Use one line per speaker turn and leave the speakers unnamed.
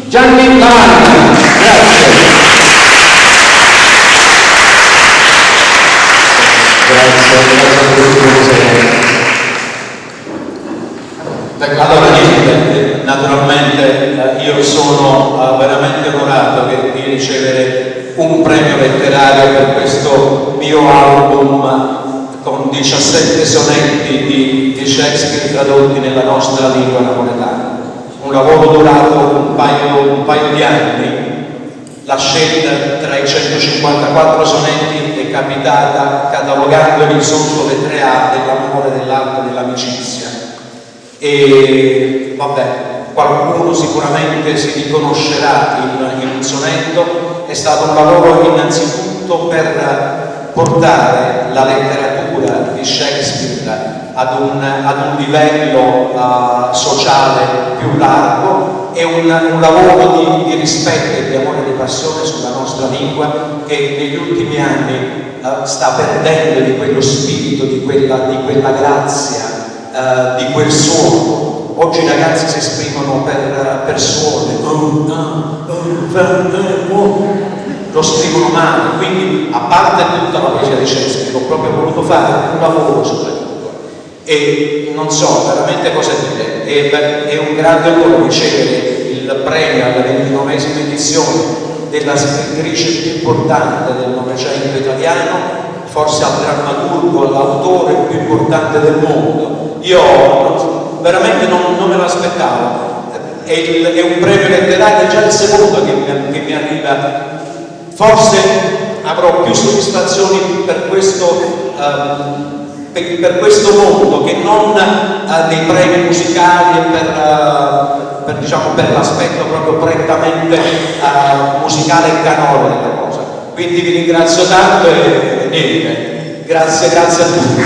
Gianni Lavagna.
Allora niente, naturalmente io sono veramente onorato di ricevere un premio letterario per questo mio album con 17 sonetti di Shakespeare tradotti nella nostra lingua napoletana. Un lavoro durato un paio di anni. La scelta tra i 154 sonetti è capitata catalogandoli sotto le 3A dell'amore, dell'arte, dell'amicizia. E vabbè, qualcuno sicuramente si riconoscerà in un sonetto. È stato un lavoro innanzitutto per portare la letteratura di Shakespeare ad un livello sociale più largo, e un lavoro di rispetto e di amore e di passione sulla nostra lingua, che negli ultimi anni sta perdendo di quello spirito, di quella grazia, di quel suono. Oggi i ragazzi si esprimono per suoni, lo scrivono male. Quindi, a parte tutta la poesia di Shakespeare, ho proprio voluto fare un lavoro sulla lingua. E non so veramente cosa dire. È un grande onore ricevere il premio alla 29esima edizione della scrittrice più importante del Novecento italiano, forse al drammaturgo, all'autore più importante del mondo. Io veramente non me l'aspettavo. È un premio letterario, è già il secondo che mi arriva. Forse avrò più soddisfazioni per questo mondo che non dei premi musicali e per l'aspetto proprio prettamente musicale e canore della cosa. Quindi vi ringrazio tanto e niente, grazie a tutti.